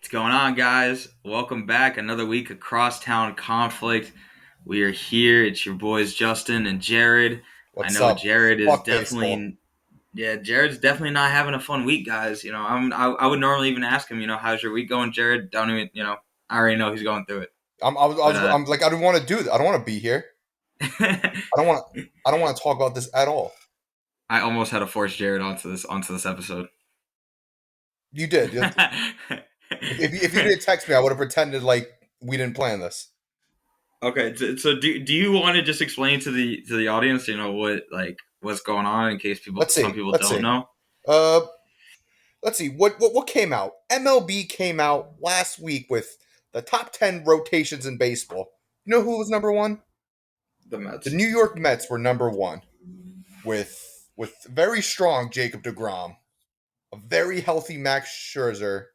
going on, guys? Welcome back. Another week of crosstown conflict. We are here. It's your boys Justin and Jared. I What's know up? Jared is Fuck baseball. definitely, yeah, Jared's definitely not having a fun week, guys. I would normally even ask him, how's your week going, Jared? Don't even, I already know he's going through it. I But was, I'm like, I don't want to do that. I don't want to be here. I don't want I don't want to talk about this at all. I almost had to force Jared onto this episode. You did. If you didn't text me, I would have pretended like we didn't plan this. Okay, so do you want to just explain to the audience, what's going on in case Let's some see. people Let's don't see. know? Uh, let's see. What came out? MLB came out last week with the top 10 rotations in baseball. You know who was number one? The The Mets. New York Mets were number one with very strong Jacob DeGrom, a very healthy Max Scherzer,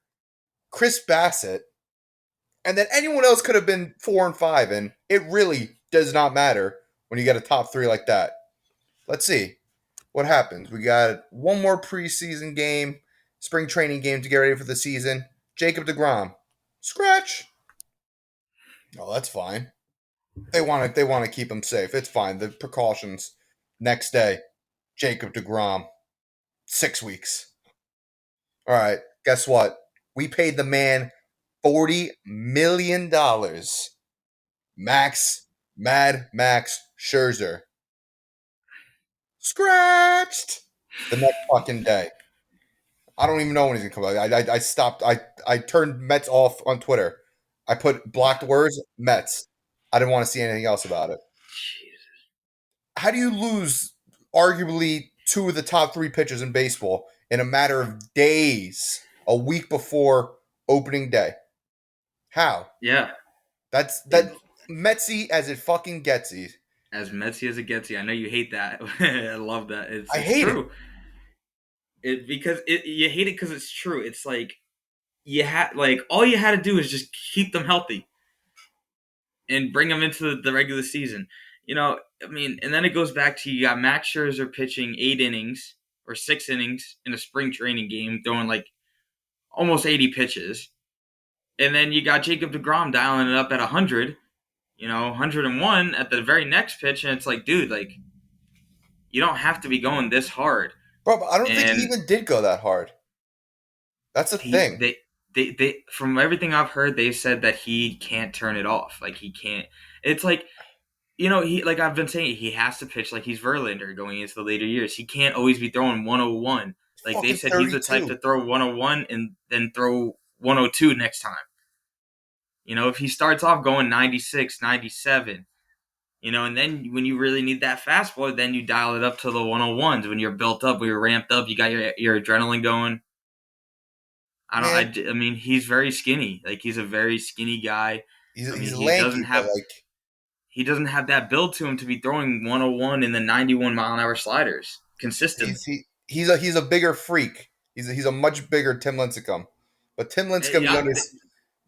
Chris Bassett, and then anyone else could have been 4 and 5, and it really does not matter when you get a top three like that. Let's see what happens. We got one more preseason game, spring training game to get ready for the season. Jacob DeGrom, scratch. Oh, that's fine. They want to keep him safe. It's fine. The precautions. Next day, Jacob DeGrom, 6 weeks. All right. Guess what? We paid the man $40 million. Mad Max Scherzer. Scratched the next fucking day. I don't even know when he's gonna come back. I stopped. I turned Mets off on Twitter. I put blocked words Mets. I didn't want to see anything else about it. How do you lose arguably two of the top three pitchers in baseball in a matter of days, a week before opening day? How? Yeah, That's that it Metsy as it fucking gets. as messy as it gets. You, I know you hate that. I love that. It's I it's hate it. true. You hate it because it's true. It's like you had like all you had to do is just keep them healthy and bring them into the regular season. I mean, and then it goes back to you got Max Scherzer pitching 8 innings or 6 innings in a spring training game, throwing like almost 80 pitches, and then you got Jacob Degrom dialing it up at 100. 101 at the very next pitch, and it's like, dude, like you don't have to be going this hard. Bro, but I don't think he And even did go that hard. That's a he thing. they from everything I've heard, they said that he can't turn it off. Like he can't. It's like he like I've been saying, he has to pitch like he's Verlander going into the later years. He can't always be throwing 101. Like they Fucking said, he's the type 32. to throw 101 and then throw 102 next time. If he starts off going 96, 97, and then when you really need that fastball, then you dial it up to the 101s when you're built up, when you're ramped up, you got your adrenaline going. Man, I mean, he's very skinny. Like he's a very skinny guy. I mean, he's lanky, but like he doesn't have that build to him to be throwing 101 in the 91-mile-an-hour sliders consistently. he's a bigger freak. He's a much bigger Tim Lincecum. But Tim Lincecum, Yeah.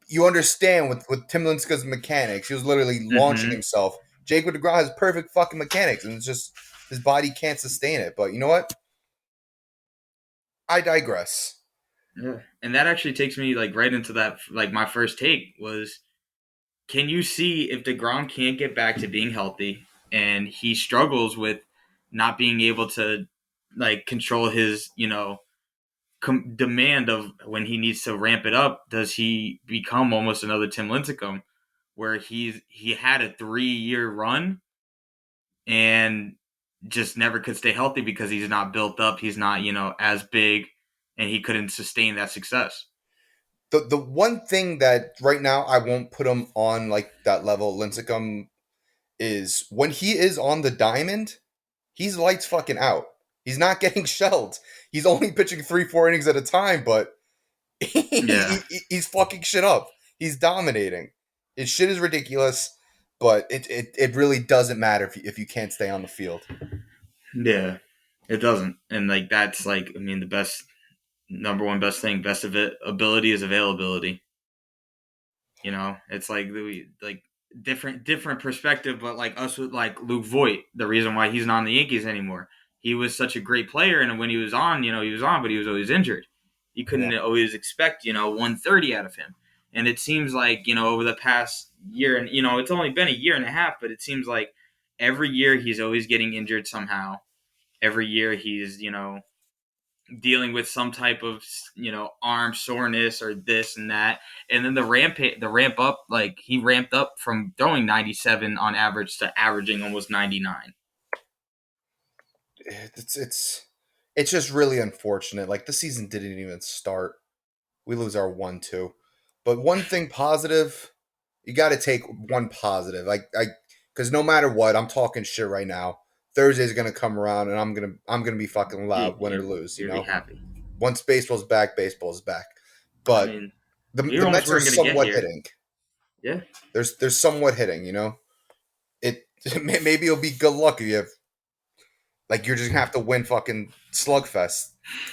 you understand with Tim Lincecum's mechanics. He was literally launching Mm-hmm. himself. Jacob DeGrom has perfect fucking mechanics, and it's just his body can't sustain it. But you know what? I digress. Yeah. And that actually takes me like right into that. Like my first take was, can you see if DeGrom can't get back to being healthy and he struggles with not being able to like control his, demand of when he needs to ramp it up? Does he become almost another Tim Lincecum, where he had a 3-year run and just never could stay healthy because he's not built up, he's not as big, and he couldn't sustain that success. The one thing that right now I won't put him on like that level, Lincecum, is when he is on the diamond, he's lights fucking out. He's not getting shelled. He's only pitching 3, 4 innings at a time, but Yeah, he's fucking shit up. He's dominating. His shit is ridiculous, but it really doesn't matter if you can't stay on the field. yeah, it doesn't, and like that's like I mean the best number one best thing, best of it ability is availability. It's like like different perspective, but like us with like Luke Voigt, the reason why he's not in the Yankees anymore. He was such a great player, and when he was on, he was on, but he was always injured. You Yeah. couldn't always expect 130 out of him. And it seems like over the past year, and it's only been a year and a half, but it seems like every year he's always getting injured somehow. Every year he's dealing with some type of arm soreness or this and that, and then the ramp up, like he ramped up from throwing 97 on average to averaging almost 99. It's just really unfortunate. Like the season didn't even start. We lose our 1-2. But one thing positive, you got to take one positive. Cuz no matter what, I'm talking shit right now. Thursday's going to come around and I'm going to be fucking you, loud win or you, lose, you you'll be know. happy. Once baseball's back. I But mean, we the almost Mets are weren't going to get somewhat here. hitting. Yeah. There's somewhat hitting, you know. It maybe it'll be good luck if you have like you're just gonna have to win fucking slugfest,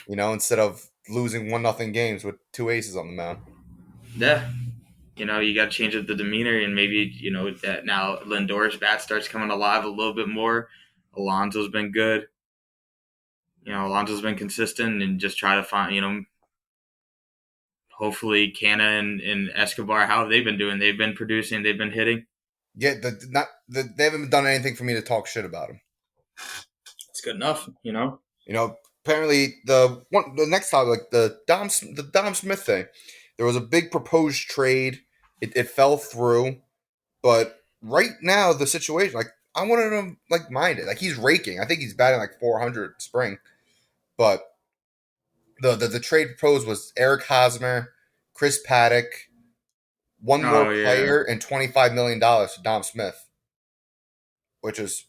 you know, instead of losing 1-0 games with two aces on the mound. Yeah. You got to change up the demeanor, and maybe that now Lindor's bat starts coming alive a little bit more. Alonso's been good. Alonso's been consistent, and just try to find hopefully Canna and Escobar, how have they been doing? They've been producing, they've been hitting. Yeah, they haven't done anything for me to talk shit about them. It's good enough. You know, apparently the next topic, like the Dom Smith thing, there was a big proposed trade. It fell through, but right now the situation, like I wanted him like mind it, like he's raking. I think he's batting like 400 spring, but the trade proposed was Eric Hosmer, Chris Paddock, one more Oh yeah, player, and $25 million to Dom Smith, which is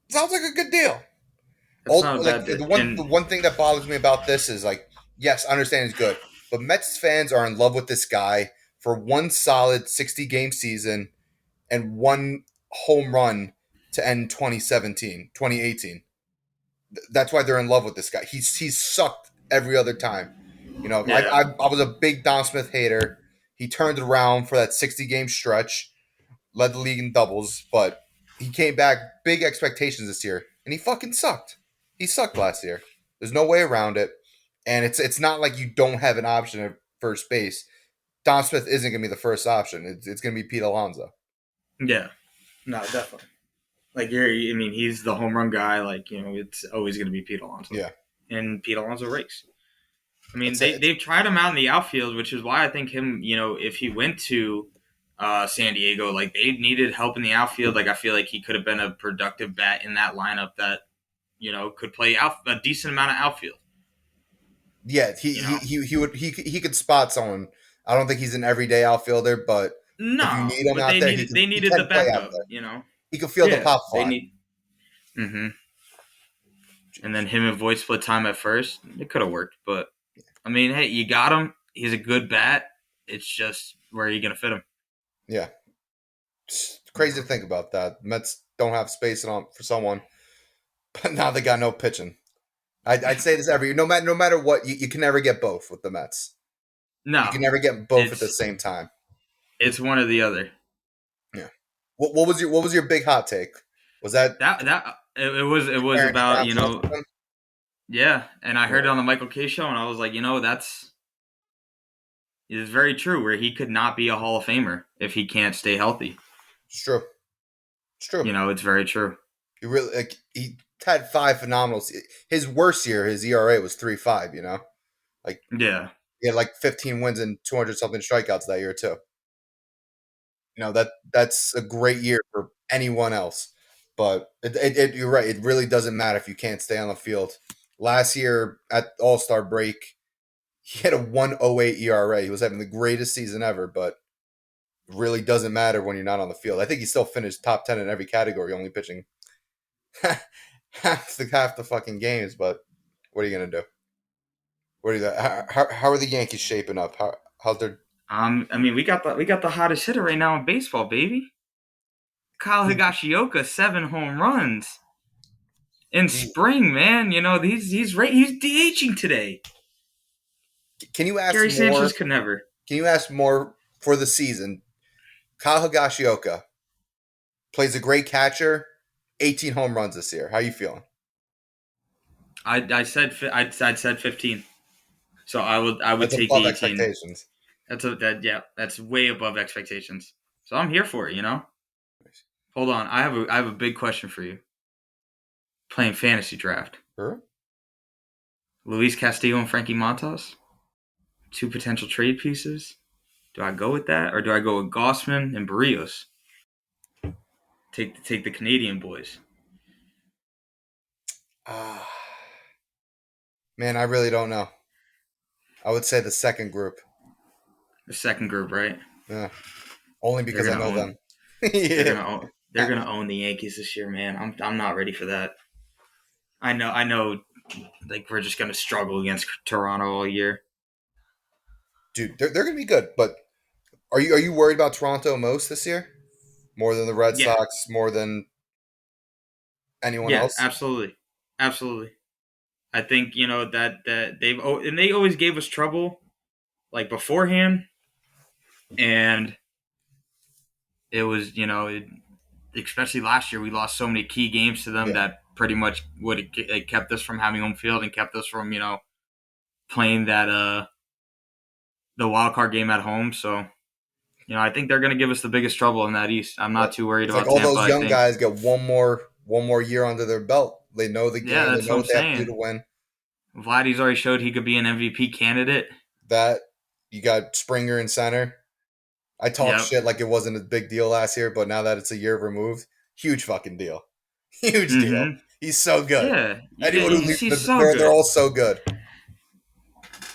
sounds like a good deal. that's All not a like bad bit. the And one thing that bothers me about this is like, yes, I understand he's good, but Mets fans are in love with this guy for one solid 60-game season and one home run to end 2017, 2018. That's why they're in love with this guy. He's sucked every other time. You know, yeah, I was a big Don Smith hater. He turned it around for that 60-game stretch, led the league in doubles, but he came back big expectations this year, and he fucking sucked. He sucked last year. There's no way around it, and it's not like you don't have an option at first base. Don Smith isn't going to be the first option. It's going to be Pete Alonso. yeah, no, definitely. Like I mean, he's the home run guy. Like it's always going to be Pete Alonso, Yeah, and Pete Alonso rakes. I mean, it's they've tried him out in the outfield, which is why I think him. If he went to San Diego, like they needed help in the outfield. Like I feel like he could have been a productive bat in that lineup that could play out a decent amount of outfield. yeah. You know, He could spot someone. I don't think he's an everyday outfielder, but if you no, need him but out they there, needed they he needed the can play out backup. there. He can feel the Yeah, pop they fly. need. Mm-hmm. And then him and Voigt split time at first. It could have worked, but I mean, hey, you got him. He's a good bat. It's just where are you gonna fit him? Yeah, it's crazy to think about that. Mets don't have space for someone, but now they got no pitching. I'd say this every year. No matter what, you can never get both with the Mets. You No, can never get both at the it's same time. it's one or the other. Yeah. What was your big hot take? Was that It was Aaron about something? yeah, and I heard Yeah, it on the Michael K show, and I was like, that's is very true. Where he could not be a Hall of Famer if he can't stay healthy. it's true. It's true. It's very true. He really he had five phenomenal. His worst year, his ERA was 3.5. You know, like Yeah, he had like 15 wins and 200 something strikeouts that year too. You know that's a great year for anyone else. But you're right. It really doesn't matter if you can't stay on the field. Last year at All Star break, he had a 1.08 ERA. He was having the greatest season ever, but it really doesn't matter when you're not on the field. I think he still finished top 10 in every category, only pitching half the fucking games. But what are you gonna do? What are you? How are the Yankees shaping up? How's their I mean, we got the hottest hitter right now in baseball, baby. Kyle Higashioka, 7 home runs in he, spring, man. He's DHing today. can you ask Gary Sanchez more? could never. Can you ask more for the season? Kyle Higashioka plays a great catcher. 18 home runs this year. How you feeling? I said 15. So I would That's take the above 18. expectations. That's way above expectations. So I'm here for it. Hold on, I have a big question for you. Playing fantasy draft. Sure. Luis Castillo and Frankie Montas, two potential trade pieces. Do I go with that, or do I go with Gossman and Barrios? Take the Canadian boys. Ah, man, I really don't know. I would say the second group. The second group, right? Yeah, only They're because I gonna know own. them. Yeah. They're gonna own the Yankees this year, man. I'm not ready for that. I know. Like we're just gonna struggle against Toronto all year. Dude, they're going to be good. But are you worried about Toronto most this year? More than the Red Yeah, Sox? More than anyone yeah, else? absolutely, absolutely. I think that and they always gave us trouble like beforehand, and it was especially last year we lost so many key games to them Yeah. that pretty much would it kept us from having home field and kept us from playing that the wild card game at home. So I think they're going to give us the biggest trouble in that East. I'm Yeah. not too worried It's like about all Tampa. those I young think guys get one more year under their belt. They know the yeah, game. They that's know what I'm what they have to do saying. to win. Vladdy's already showed he could be an MVP candidate. That you got Springer in center. I talked Yep. shit like it wasn't a big deal last year, but now that it's a year removed, huge fucking deal. Huge deal. Mm-hmm. He's so good. Yeah, Anyone who he's so they're good. all so good.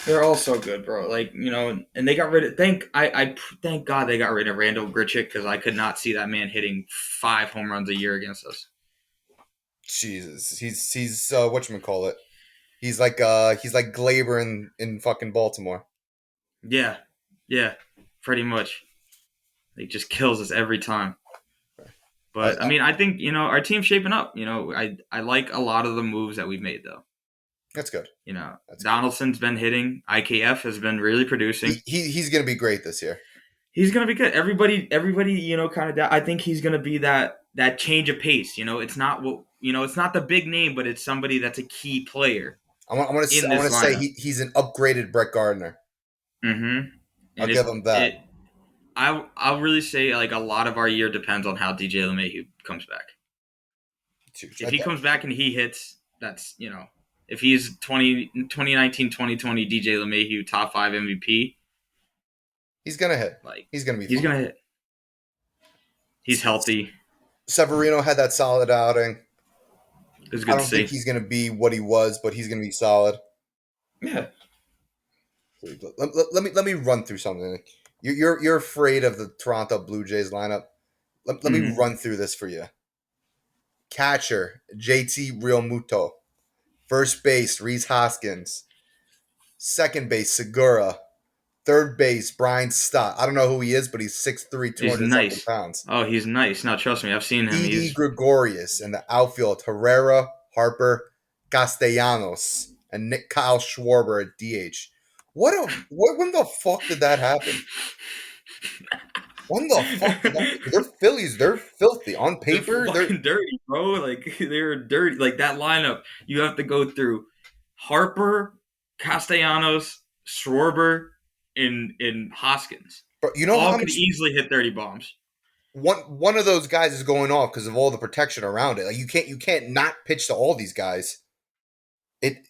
They're all so good, bro. Like and they got rid of. Thank God they got rid of Randall Grichuk because I could not see that man hitting 5 home runs a year against us. Jesus, he's whatchamacallit. He's like Glaber in fucking Baltimore. Yeah, yeah, pretty much. He just kills us every time. I, But I mean, I think our team's shaping up. I like a lot of the moves that we've made though. that's good. That's good. Donaldson's been hitting. IKF has been really producing. He's gonna be great this year. He's gonna be good. Everybody, kind of. I think he's gonna be that change of pace. It's not it's not the big name, but it's somebody that's a key player in I want this to say lineup. he's an upgraded Brett Gardner. Mm-hmm. I'll And give him that. I'll really say like a lot of our year depends on how DJ LeMahieu comes back. Huge. If he comes back and he hits, that's if he's 2019 2020 DJ LeMahieu top 5 MVP, He's gonna hit. like He's gonna be he's fine. gonna hit. He's healthy. Severino had that solid outing. It was I good to don't think see. he's gonna be what he was, but he's gonna be solid. Yeah. Let me run through something. You're afraid of the Toronto Blue Jays lineup. Let me Mm-hmm. run through this for you. Catcher JT Realmuto. First base Reese Hoskins. Second base Segura. Third base Brian Stott. I don't know who he is, but he's 6'3", He's 200-something nice. pounds. Oh, he's nice. Now trust me, I've seen him. Didi He's Gregorius in the outfield. Herrera, Harper, Castellanos, and Kyle Schwarber at DH. When the fuck did that happen? When the fuck did that? They're Phillies. They're filthy on they're paper. They're fucking dirty, bro. Like they're dirty. Like that lineup, you have to go through Harper, Castellanos, Schwarber, and Hoskins. but you know All how could much easily hit 30 bombs. one of those guys is going off because of all the protection around it. Like you can't not pitch to all these guys. It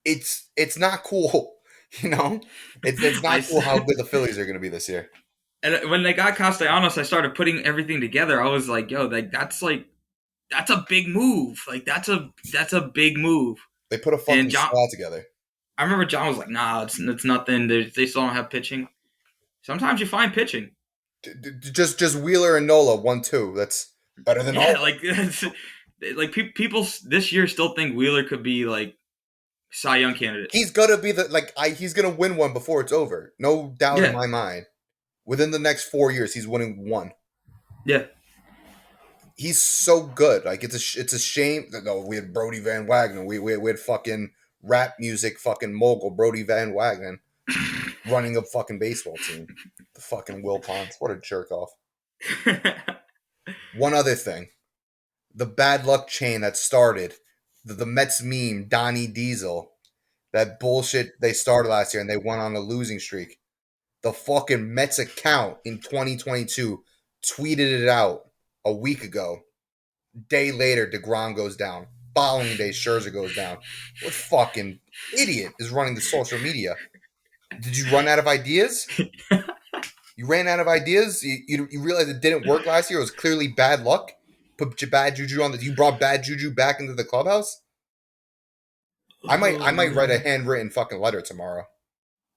it's not cool. You know, it's I not cool how said, good the Phillies are going to be this year. and when they got Castellanos, I started putting everything together. I was like, that's a big move. Like that's a big move. They put a And fucking John, squad together. I remember John was like, nah, it's nothing. They still don't have pitching. Sometimes you find pitching. Just Wheeler and Nola 1-2. That's better than Yeah, all. like like people this year still think Wheeler could be like Cy Young candidate. He's gonna be he's gonna win one before it's over. No doubt in Yeah, my mind. Within the next 4 years, he's winning one. yeah. He's so good. Like it's a shame that no, we had Brody Van Wagner. We had fucking rap music fucking mogul Brody Van Wagner running a fucking baseball team. The fucking Will Ponce. What a jerk off. One other thing. The bad luck chain that started the Mets meme, Donnie Diesel, that bullshit they started last year and they went on a losing streak. The fucking Mets account in 2022 tweeted it out a week ago. Day later, DeGrom goes down. Following day, Scherzer goes down. What fucking idiot is running the social media? Did you run out of ideas? You ran out of ideas? You realized it didn't work last year? It was clearly bad luck? Put your bad juju on the. You brought bad juju back into the clubhouse? I might write a handwritten fucking letter tomorrow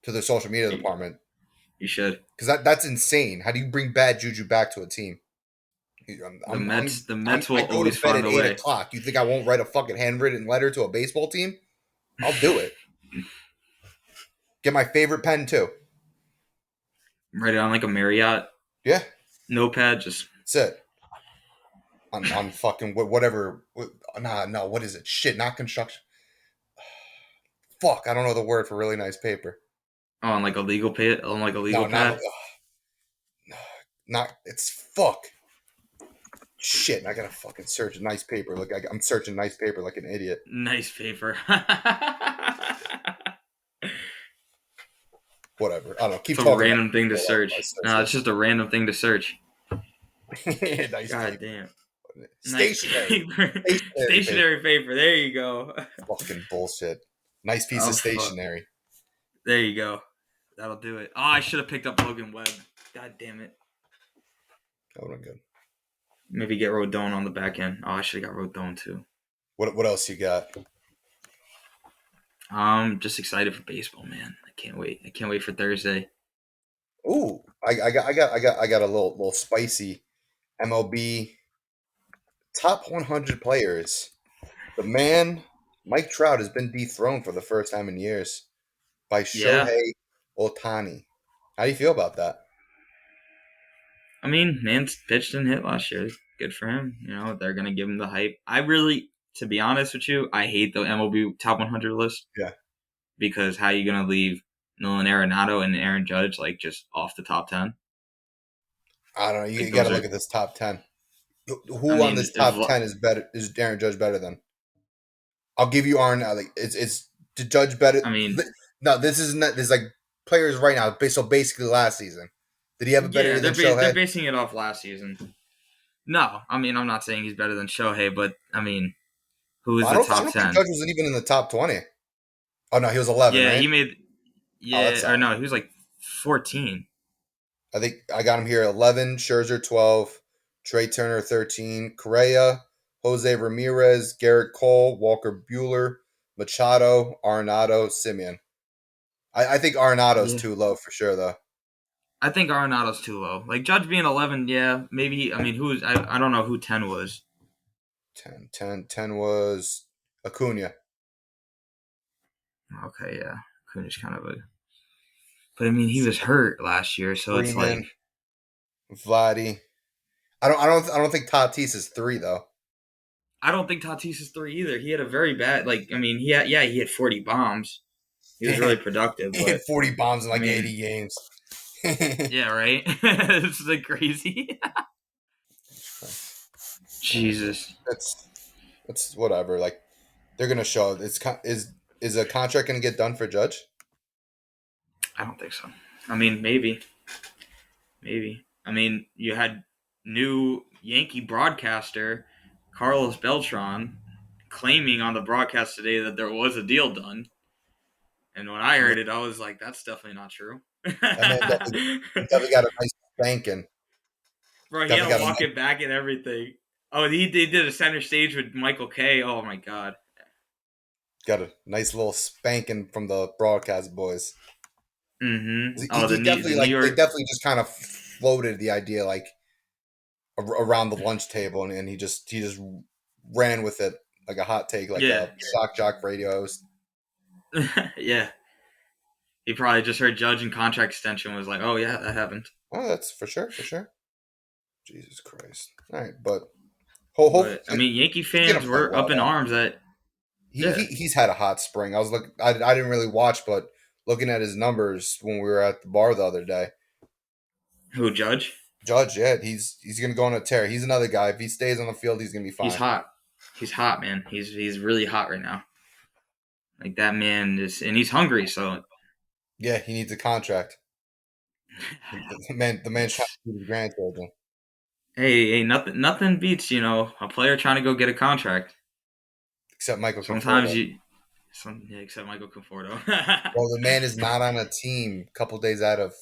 to the social media department You should. because that's insane. How do you bring bad juju back to a team? The Mets I will go to always bed find at a 8 way. o'clock. You think I won't write a fucking handwritten letter to a baseball team? I'll do it. Get my favorite pen too. Write it on like a Marriott Yeah, notepad. Just that's it. On fucking whatever. Nah, no, what is it? Shit, not construction. Fuck, I don't know the word for really nice paper. on like a legal pad. On like a No, legal not pad. not. It's fuck. Shit, I gotta fucking search nice paper. Look, I'm searching nice paper like an idiot. Nice paper. Whatever. I don't know. It's Keep a talking about random thing to it. I search. search No, it's just a random thing to search. this. Nice God paper. damn. Nice Stationary. paper. Stationary paper. Stationary paper. There you go. Fucking bullshit. Nice piece Oh of fuck. stationery. There you go. That'll do it. Oh, I should have picked up Logan Webb. God damn it. That would have been good. Maybe get Rodon on the back end. Oh, I should have got Rodon too. What else you got? Just excited for baseball, man. I can't wait. I can't wait for Thursday. Ooh, I got a little spicy MLB top 100 players. The man Mike Trout has been dethroned for the first time in years by Yeah. Shohei Ohtani. How do you feel about that? I mean, Nance pitched and hit last year. Good for him. You know, they're gonna give him the hype. I really, to be honest with you, I hate the MLB top 100 list. Yeah. Because how are you gonna leave Nolan Arenado and Aaron Judge like just off the top 10? I don't know. Like You got those to are. look at this top 10. I Who on mean, this top 10 is better? Is Aaron Judge better than? I'll give you Aaron. Like it's to Judge better. I mean, No, this is not. There's like players right now. So basically, last season, did he have a better yeah, year than they're Shohei? basing it off last season. No, I mean, I'm not saying he's better than Shohei, but I mean, who is I the don't. I top don't think 10? Judge was even in the top 20. Oh no, he was 11, Yeah, right? he made. Oh, that's Yeah, or solid. no, he was like 14. I think I got him here 11, Scherzer 12, Trey Turner 13, Correa, Jose Ramirez, Garrett Cole, Walker Bueller, Machado, Arenado, Simeon. I think Arenado's Yeah. too low for sure though. I think Arenado's too low. Like Judge being 11, yeah, maybe. I mean, who's I don't know who 10 was. 10 was Acuna. Okay, yeah, Kunis kind of a. But I mean, he was hurt last year, so it's like Freeman, Vladdy. I don't think Tatis is 3 though. I don't think Tatis is 3 either. He had a very bad like. I mean, he had 40 bombs. He was really productive, He hit but 40 bombs in I like mean, 80 games. yeah, right. This is like crazy. Jesus, That's whatever. Like they're gonna show is a contract gonna get done for Judge? I don't think so. I mean, maybe. I mean, you had new Yankee broadcaster Carlos Beltran claiming on the broadcast today that there was a deal done. And when I heard it, I was like, that's definitely not true. That man definitely got a nice spanking. Bro, he Definitely had to got a walk nice, it back and everything. Oh, he did a center stage with Michael K. Oh, my God. got a nice little spanking from the broadcast boys. Mm-hmm. He, Oh, he definitely the New like they York. definitely just kind of floated the idea like around the lunch table, and he just ran with it like a hot take, like Yeah. a shock jock radio host. Yeah. He probably just heard Judge and contract extension was like, oh, yeah, that happened. Oh, that's for sure, for sure. Jesus Christ! All right, but But, I hopefully mean, Yankee he's gonna fans play were well up in though. arms at. Yeah. He's had a hot spring. I didn't really watch, but looking at his numbers when we were at the bar the other day, Who, Judge? Judge, yeah, he's gonna go on a tear. He's another guy. If he stays on the field, he's gonna be He's fine. hot. He's hot, man. He's really hot right now. Like that man is, and he's hungry. So Yeah, he needs a contract. The man's trying it's to feed his grandchildren. hey, nothing beats a player trying to go get a contract. Except Michael Sometimes Conforto. yeah, except Michael Conforto. Well, the man is not on a team. A couple days out of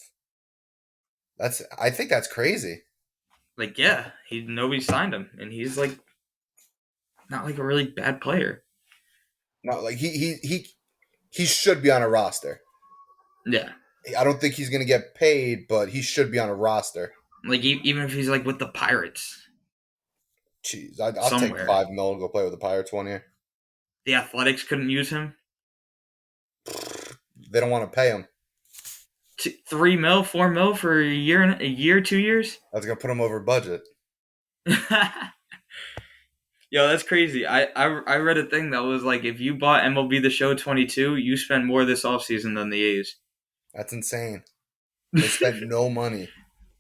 that's. I think that's crazy. Like yeah, he nobody signed him, and he's like not like a really bad player. Not like he should be on a roster. Yeah, I don't think he's going to get paid, but he should be on a roster. like even if he's like with the Pirates Jeez, I'll take somewhere, 5 mil to go play with the Pirates 1 year. the Athletics couldn't use him. They don't want to pay him. 3 mil, 4 mil for a year, 2 years. That's going to put him over budget. Yo, that's crazy. I read a thing that was like if you bought MLB The Show 22, you spent more this offseason than the A's. That's insane. They spent no money.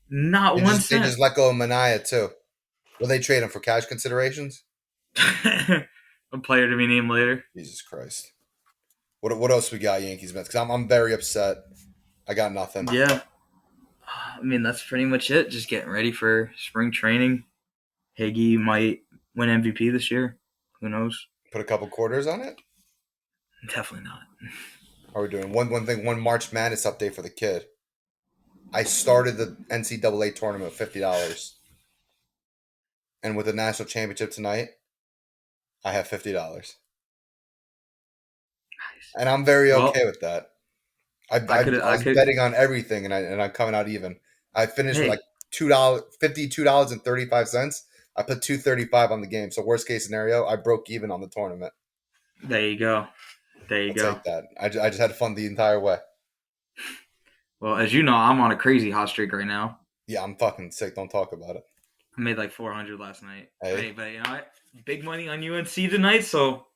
Not They one just they cent. just let go of Mania too. Will they trade him for cash considerations? A player to be named later. Jesus Christ. What else we got, Yankees Mets? Because I'm very upset. I got nothing. Yeah. I mean, that's pretty much it. Just getting ready for spring training. Higgy might win MVP this year. Who knows? Put a couple quarters on it. Definitely not. How are we doing? One March Madness update for the kid. I started the NCAA tournament with $50, and with the national championship tonight, I have $50, Nice. and I'm very Well, okay with that. I I was could. betting on everything, and I'm coming out even. I finished with like Hey, $52.35. I put $2.35 on the game. So worst case scenario, I broke even on the tournament. there you go. There you I'll go. take that. I just had fun the entire way. Well, as you know, I'm on a crazy hot streak right now. Yeah, I'm fucking sick. Don't talk about it. I made like 400 last night. Hey, Hey, but you know what? Big money on UNC tonight, so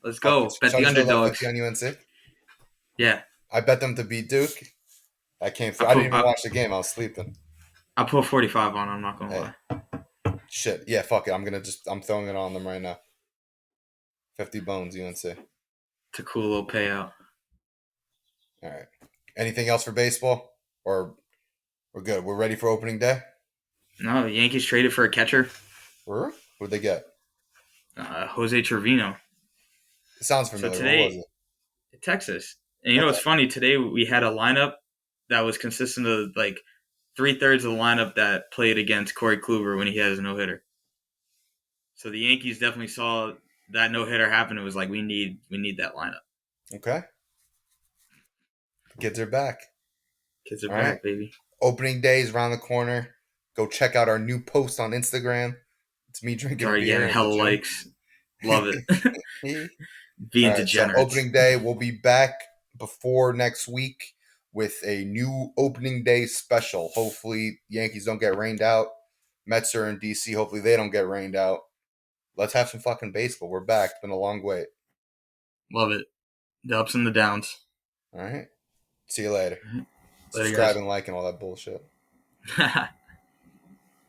let's fuck go. it. Bet Shall the I throw that 50 underdogs. on UNC? Yeah, I bet them to beat Duke. I came I through. I put didn't even I, watch the game. I was sleeping. I put 45 on. I'm not gonna Hey, lie. shit. Yeah, fuck it. I'm throwing it on them right now. 50 bones, UNC. It's a cool little payout. All right. Anything else for baseball? Or we're good. We're ready for opening day? No, the Yankees traded for a catcher, What'd they get? Jose Trevino. It sounds So familiar. What was today, it? Texas, and you know Okay. what's funny? Today we had a lineup that was consistent of like 3/3 of the lineup that played against Corey Kluber when he had his no hitter. So the Yankees definitely saw that no hitter happen. It was like we need that lineup. Okay. The kids are back. Kids are All right. back, baby. Opening day is around the corner. Go check out our new post on Instagram. It's me It's drinking a already beer getting in the hella gym. likes. Love it. All Being right. So degenerates. opening day, we'll be back before next week with a new opening day special. Hopefully, Yankees don't get rained out. Mets are in DC. Hopefully, they don't get rained out. Let's have some fucking baseball. We're back. It's been a long wait. Love it. The ups and the downs. All right. See you later. Later, Subscribe guys. and like and all that bullshit.